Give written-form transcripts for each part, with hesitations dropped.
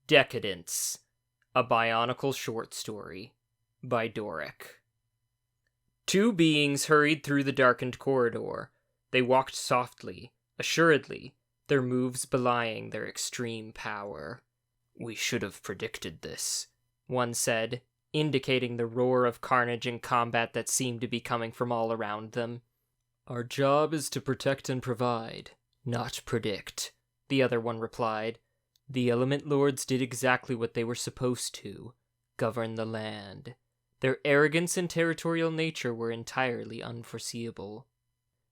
Decadence, a Bionicle short story by Dorek. Two beings hurried through the darkened corridor. They walked softly, assuredly, their moves belying their extreme power. "We should have predicted this," one said, indicating the roar of carnage and combat that seemed to be coming from all around them. "Our job is to protect and provide, not predict," the other one replied. "The Element Lords did exactly what they were supposed to, govern the land. Their arrogance and territorial nature were entirely unforeseeable."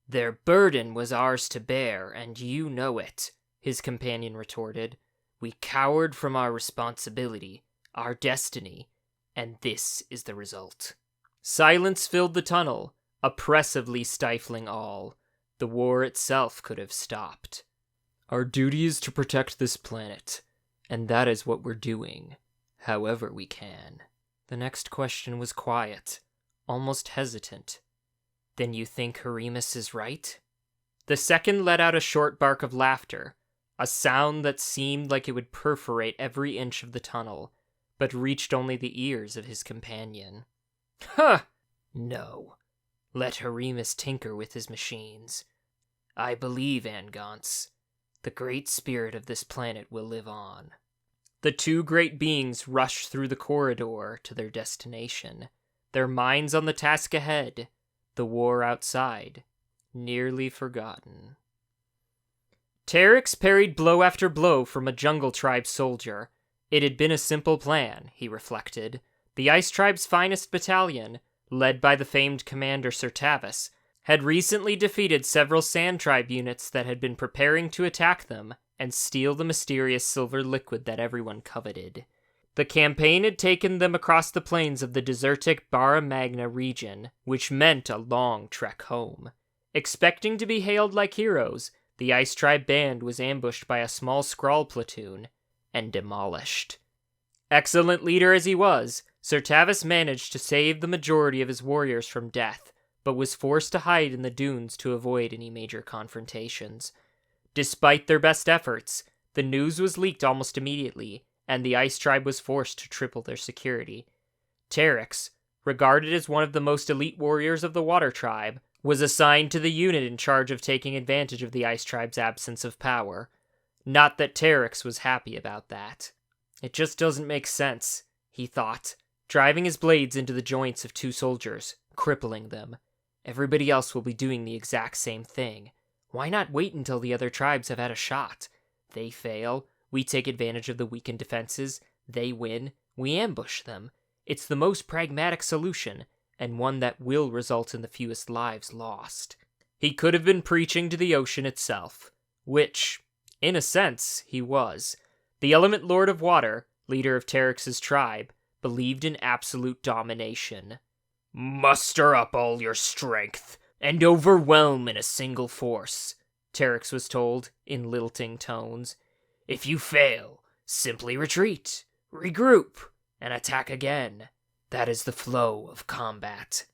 "Their burden was ours to bear, and you know it," his companion retorted. "We cowered from our responsibility, our destiny, and this is the result." Silence filled the tunnel, oppressively stifling all. The war itself could have stopped. "Our duty is to protect this planet, and that is what we're doing, however we can." The next question was quiet, almost hesitant. "Then you think Harimus is right?" The second let out a short bark of laughter, a sound that seemed like it would perforate every inch of the tunnel, but reached only the ears of his companion. "Huh! No. Let Harimus tinker with his machines. I believe, Angance. The great spirit of this planet will live on." The two great beings rushed through the corridor to their destination, their minds on the task ahead, the war outside, nearly forgotten. Terex parried blow after blow from a jungle tribe soldier. It had been a simple plan, he reflected. The Ice Tribe's finest battalion, led by the famed commander Certavis, had recently defeated several Sand Tribe units that had been preparing to attack them and steal the mysterious silver liquid that everyone coveted. The campaign had taken them across the plains of the desertic Barra Magna region, which meant a long trek home. Expecting to be hailed like heroes, the Ice Tribe band was ambushed by a small Skrull platoon and demolished. Excellent leader as he was, Certavis managed to save the majority of his warriors from death, but was forced to hide in the dunes to avoid any major confrontations. Despite their best efforts, the news was leaked almost immediately, and the Ice Tribe was forced to triple their security. Terex, regarded as one of the most elite warriors of the Water Tribe, was assigned to the unit in charge of taking advantage of the Ice Tribe's absence of power. Not that Terex was happy about that. "It just doesn't make sense," he thought, driving his blades into the joints of two soldiers, crippling them. "Everybody else will be doing the exact same thing. Why not wait until the other tribes have had a shot? They fail, we take advantage of the weakened defenses. They win, we ambush them. It's the most pragmatic solution, and one that will result in the fewest lives lost." He could have been preaching to the ocean itself, which, in a sense, he was. The Element Lord of Water, leader of Terex's tribe, believed in absolute domination. "Muster up all your strength and overwhelm in a single force," Terex was told in lilting tones. "If you fail, simply retreat, regroup, and attack again. That is the flow of combat."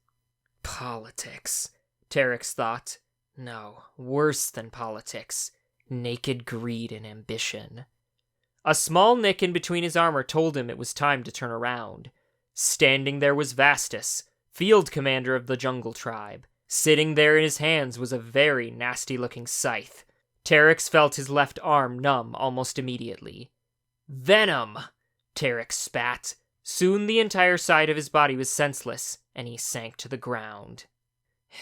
Politics, Terex thought. No, worse than politics. Naked greed and ambition. A small nick in between his armor told him it was time to turn around. Standing there was Vastus, field commander of the Jungle Tribe. Sitting there in his hands was a very nasty-looking scythe. Terex felt his left arm numb almost immediately. "Venom!" Terex spat. Soon the entire side of his body was senseless, and he sank to the ground.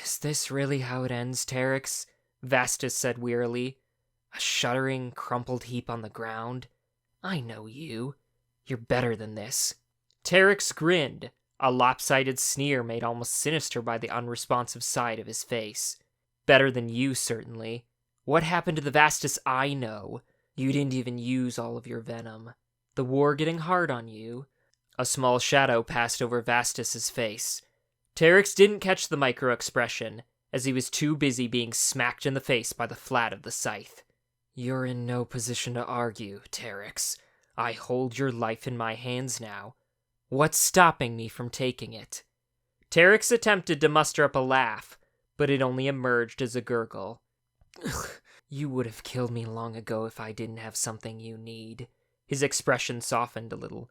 "Is this really how it ends, Terex?" Vastus said wearily. "A shuddering, crumpled heap on the ground? I know you. You're better than this." Terex grinned, a lopsided sneer made almost sinister by the unresponsive side of his face. "Better than you, certainly. What happened to the Vastus I know? You didn't even use all of your venom. The war getting hard on you?" A small shadow passed over Vastus's face. Terex didn't catch the micro-expression, as he was too busy being smacked in the face by the flat of the scythe. "You're in no position to argue, Terex. I hold your life in my hands now. What's stopping me from taking it?" Terex attempted to muster up a laugh, but it only emerged as a gurgle. "You would have killed me long ago if I didn't have something you need. His expression softened a little.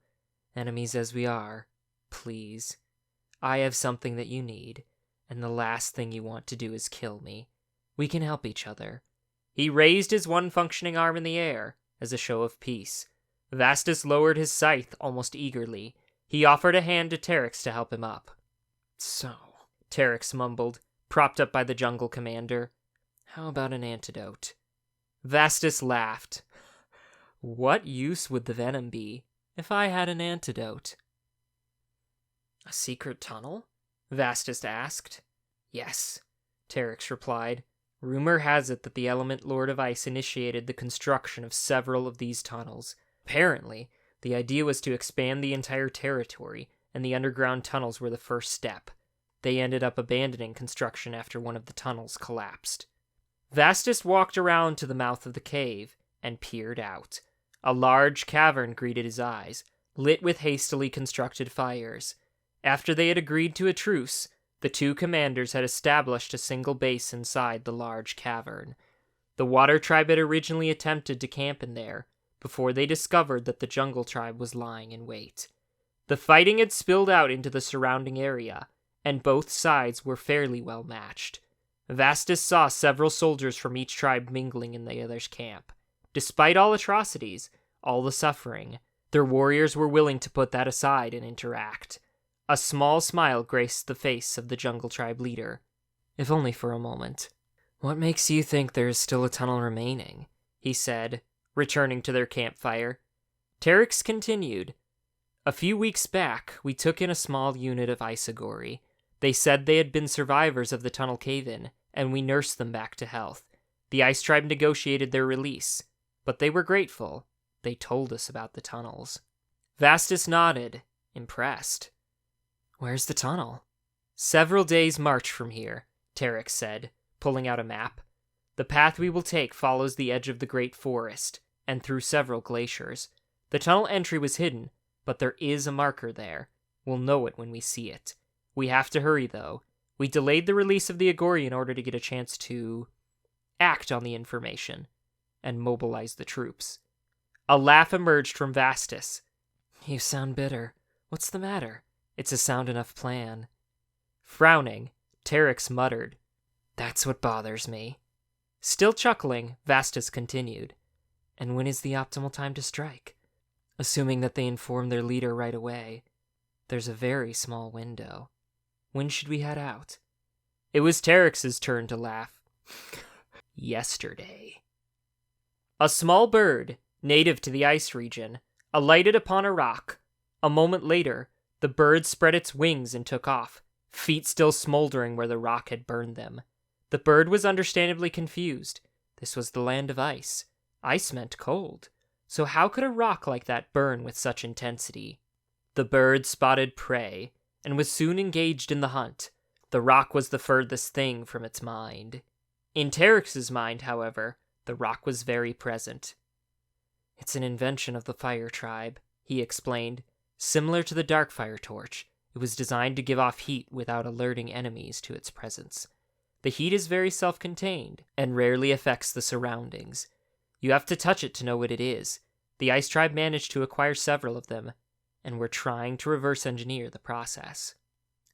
"Enemies as we are, please. I have something that you need, and the last thing you want to do is kill me. We can help each other." He raised his one functioning arm in the air as a show of peace. Vastus lowered his scythe almost eagerly. He offered a hand to Terex to help him up. "So," Terex mumbled, propped up by the jungle commander, "how about an antidote?" Vastus laughed. "What use would the venom be if I had an antidote?" "A secret tunnel?" Vastus asked. "Yes," Terex replied. "Rumor has it that the Element Lord of Ice initiated the construction of several of these tunnels. Apparently, the idea was to expand the entire territory, and the underground tunnels were the first step. They ended up abandoning construction after one of the tunnels collapsed." Vastus walked around to the mouth of the cave and peered out. A large cavern greeted his eyes, lit with hastily constructed fires. After they had agreed to a truce, the two commanders had established a single base inside the large cavern. The Water Tribe had originally attempted to camp in there, before they discovered that the Jungle Tribe was lying in wait. The fighting had spilled out into the surrounding area, and both sides were fairly well matched. Vastus saw several soldiers from each tribe mingling in the other's camp. Despite all atrocities, all the suffering, their warriors were willing to put that aside and interact. A small smile graced the face of the Jungle Tribe leader. "If only for a moment. What makes you think there is still a tunnel remaining?" he said, returning to their campfire. Terex continued. "A few weeks back, we took in a small unit of Isagori. They said they had been survivors of the tunnel cave-in, and we nursed them back to health. The Ice Tribe negotiated their release, but they were grateful. They told us about the tunnels." Vastus nodded, impressed. "Where's the tunnel?" "Several days' march from here," Terex said, pulling out a map. "The path we will take follows the edge of the Great Forest, and through several glaciers. The tunnel entry was hidden, but there is a marker there. We'll know it when we see it. We have to hurry, though. We delayed the release of the Agori in order to get a chance to act on the information and mobilize the troops." A laugh emerged from Vastus. "You sound bitter. What's the matter? It's a sound enough plan." Frowning, Terex muttered, "That's what bothers me." Still chuckling, Vastus continued. "And when is the optimal time to strike? Assuming that they inform their leader right away. There's a very small window. When should we head out?" It was Terex's turn to laugh. "Yesterday." A small bird, native to the ice region, alighted upon a rock. A moment later, the bird spread its wings and took off, feet still smoldering where the rock had burned them. The bird was understandably confused. This was the land of ice. Ice meant cold. So how could a rock like that burn with such intensity? The bird spotted prey, and was soon engaged in the hunt. The rock was the furthest thing from its mind. In Terex's mind, however, the rock was very present. "It's an invention of the Fire Tribe," he explained. "Similar to the Darkfire torch, it was designed to give off heat without alerting enemies to its presence. The heat is very self-contained, and rarely affects the surroundings. You have to touch it to know what it is. The Ice Tribe managed to acquire several of them, and we're trying to reverse engineer the process."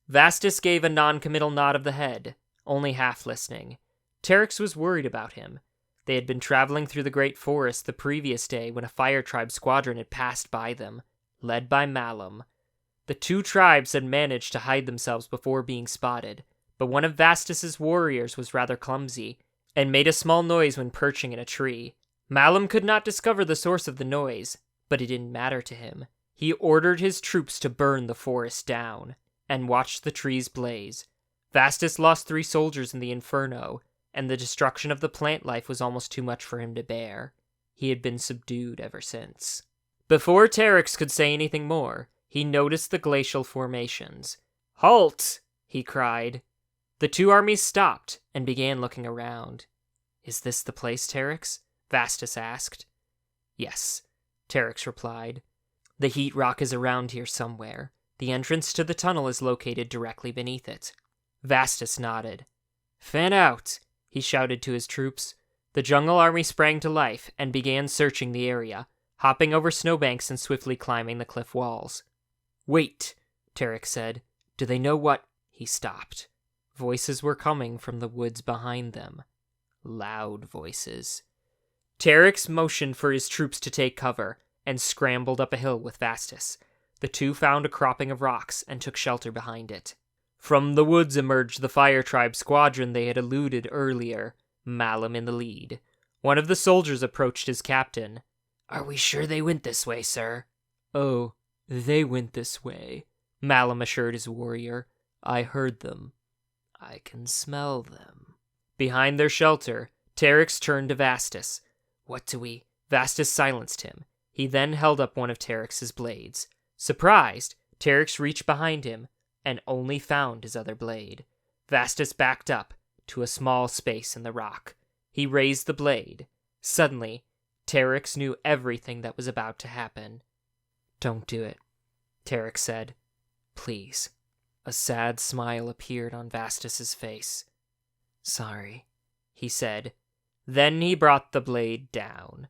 Vastus gave a non-committal nod of the head, only half listening. Terex was worried about him. They had been traveling through the Great Forest the previous day when a Fire Tribe squadron had passed by them, led by Malum. The two tribes had managed to hide themselves before being spotted, but one of Vastus's warriors was rather clumsy, and made a small noise when perching in a tree. Malum could not discover the source of the noise, but it didn't matter to him. He ordered his troops to burn the forest down, and watched the trees blaze. Vastus lost 3 soldiers in the inferno, and the destruction of the plant life was almost too much for him to bear. He had been subdued ever since. Before Terex could say anything more, he noticed the glacial formations. "Halt!" he cried. The two armies stopped and began looking around. "Is this the place, Terex?" Vastus asked. "Yes," Terex replied. "The heat rock is around here somewhere. The entrance to the tunnel is located directly beneath it." Vastus nodded. "Fan out!" he shouted to his troops. The jungle army sprang to life and began searching the area, hopping over snowbanks and swiftly climbing the cliff walls. "Wait," Terek said. "Do they know what—" He stopped. Voices were coming from the woods behind them. Loud voices. Terex motioned for his troops to take cover, and scrambled up a hill with Vastus. The two found a cropping of rocks and took shelter behind it. From the woods emerged the Fire Tribe squadron they had eluded earlier, Malum in the lead. One of the soldiers approached his captain. "Are we sure they went this way, sir?" "Oh, they went this way," Malum assured his warrior. "I heard them. I can smell them." Behind their shelter, Terex turned to Vastus. "What do we—" Vastus silenced him. He then held up one of Terex's blades. Surprised, Terex reached behind him and only found his other blade. Vastus backed up to a small space in the rock. He raised the blade. Suddenly, Terex knew everything that was about to happen. "Don't do it," Terex said. "Please." A sad smile appeared on Vastus's face. "Sorry," he said. Then he brought the blade down.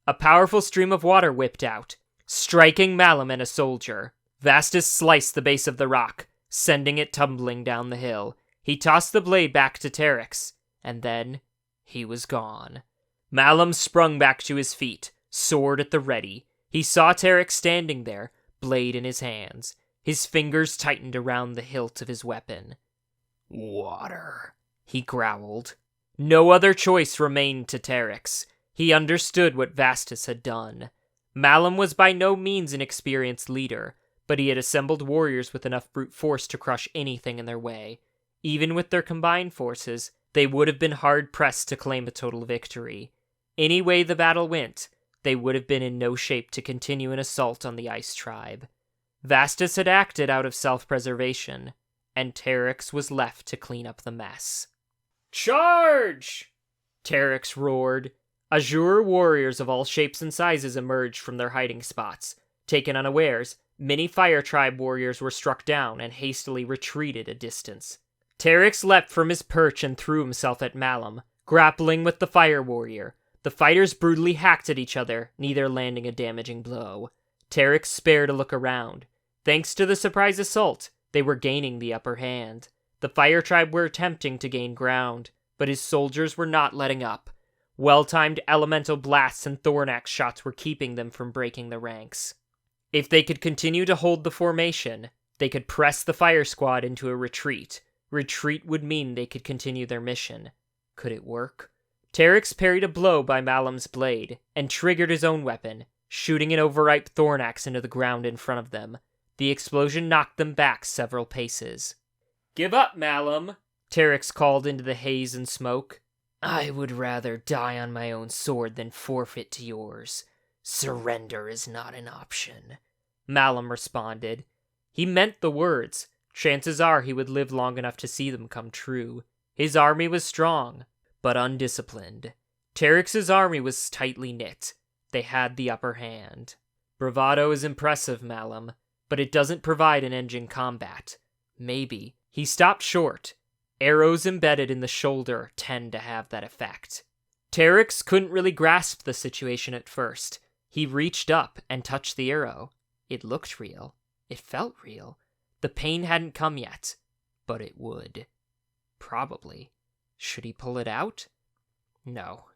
A powerful stream of water whipped out, striking Malum and a soldier. Vastus sliced the base of the rock, sending it tumbling down the hill. He tossed the blade back to Terex, and then he was gone. Malum sprung back to his feet, sword at the ready. He saw Terex standing there, blade in his hands. His fingers tightened around the hilt of his weapon. "Water," he growled. No other choice remained to Terex. He understood what Vastus had done. Malum was by no means an experienced leader, but he had assembled warriors with enough brute force to crush anything in their way. Even with their combined forces, they would have been hard-pressed to claim a total victory. Any way the battle went, they would have been in no shape to continue an assault on the Ice Tribe. Vastus had acted out of self-preservation, and Terex was left to clean up the mess. "Charge!" Terex roared. Azure warriors of all shapes and sizes emerged from their hiding spots. Taken unawares, many Fire Tribe warriors were struck down and hastily retreated a distance. Terex leapt from his perch and threw himself at Malum, grappling with the Fire Warrior. The fighters brutally hacked at each other, neither landing a damaging blow. Terex spared a look around. Thanks to the surprise assault, they were gaining the upper hand. The Fire Tribe were attempting to gain ground, but his soldiers were not letting up. Well-timed elemental blasts and thornaxe shots were keeping them from breaking the ranks. If they could continue to hold the formation, they could press the Fire Squad into a retreat. Retreat would mean they could continue their mission. Could it work? Terex parried a blow by Malum's blade, and triggered his own weapon, shooting an overripe thornaxe into the ground in front of them. The explosion knocked them back several paces. "Give up, Malum," Terex called into the haze and smoke. "I would rather die on my own sword than forfeit to yours. Surrender is not an option," Malum responded. He meant the words. Chances are he would live long enough to see them come true. His army was strong, but undisciplined. Terex's army was tightly knit. They had the upper hand. Bravado is impressive, Malum, but it doesn't provide an edge in combat. Maybe. He stopped short. Arrows embedded in the shoulder tend to have that effect. Terex couldn't really grasp the situation at first. He reached up and touched the arrow. It looked real. It felt real. The pain hadn't come yet, but it would. Probably. Should he pull it out? No.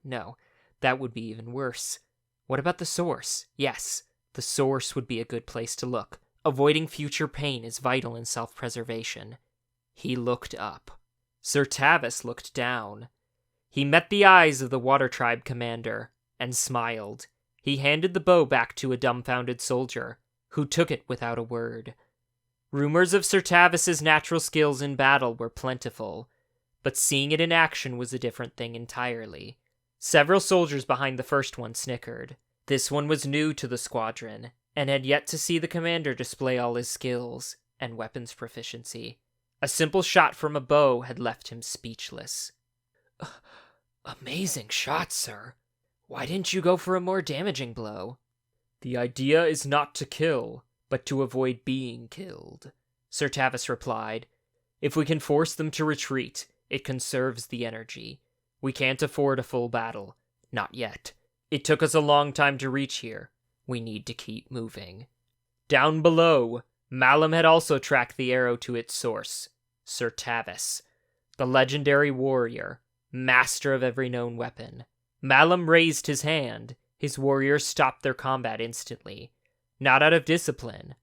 That would be even worse. What about the source? Yes, the source would be a good place to look. Avoiding future pain is vital in self-preservation. He looked up. Sir Tavis looked down. He met the eyes of the Water Tribe commander and smiled. He handed the bow back to a dumbfounded soldier, who took it without a word. Rumors of Sir Tavis's natural skills in battle were plentiful, but seeing it in action was a different thing entirely. Several soldiers behind the first one snickered. This one was new to the squadron, and had yet to see the commander display all his skills and weapons proficiency. A simple shot from a bow had left him speechless. "Amazing shot, sir. Why didn't you go for a more damaging blow?" "The idea is not to kill, but to avoid being killed," Sir Tavis replied. "If we can force them to retreat, it conserves the energy. We can't afford a full battle. Not yet. It took us a long time to reach here. We need to keep moving. Down below, Malum had also tracked the arrow to its source, Sir Tavis, the legendary warrior, master of every known weapon. Malum raised his hand. His warriors stopped their combat instantly. Not out of discipline,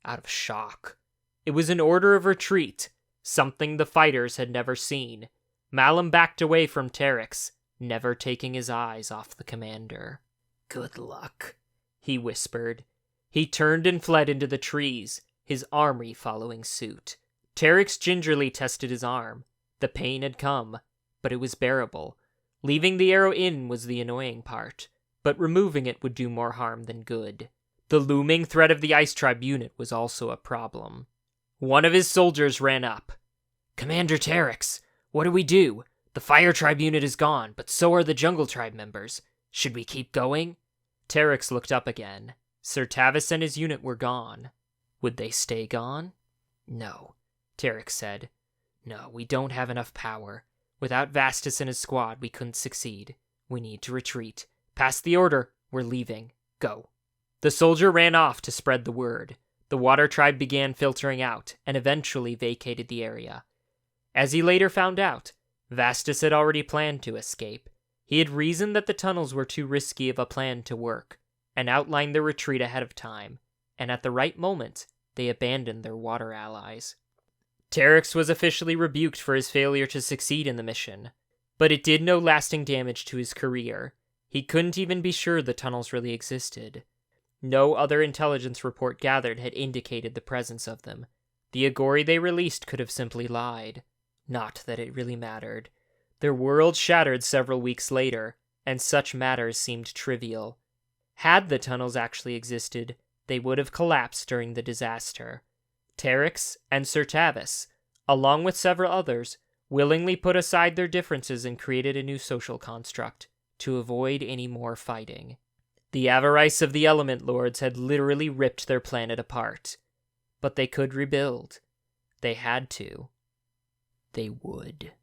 out of shock. It was an order of retreat, something the fighters had never seen. Malum backed away from Terex, never taking his eyes off the commander. "Good luck," he whispered. He turned and fled into the trees, his army following suit. Terex gingerly tested his arm. The pain had come, but it was bearable. Leaving the arrow in was the annoying part, but removing it would do more harm than good. The looming threat of the Ice Tribe unit was also a problem. One of his soldiers ran up. "Commander Terex, what do we do? The Fire Tribe unit is gone, but so are the Jungle Tribe members. Should we keep going?" Terex looked up again. Sir Tavis and his unit were gone. Would they stay gone? "No," Terex said. "No, we don't have enough power. Without Vastus and his squad, we couldn't succeed. We need to retreat. Pass the order. We're leaving. Go." The soldier ran off to spread the word. The Water Tribe began filtering out, and eventually vacated the area. As he later found out, Vastus had already planned to escape. He had reasoned that the tunnels were too risky of a plan to work, and outlined their retreat ahead of time, and at the right moment, they abandoned their water allies. Terex was officially rebuked for his failure to succeed in the mission, but it did no lasting damage to his career. He couldn't even be sure the tunnels really existed. No other intelligence report gathered had indicated the presence of them. The Agori they released could have simply lied. Not that it really mattered. Their world shattered several weeks later, and such matters seemed trivial. Had the tunnels actually existed, they would have collapsed during the disaster. Terex and Sir Tavis, along with several others, willingly put aside their differences and created a new social construct to avoid any more fighting. The avarice of the Element Lords had literally ripped their planet apart. But they could rebuild. They had to. They would.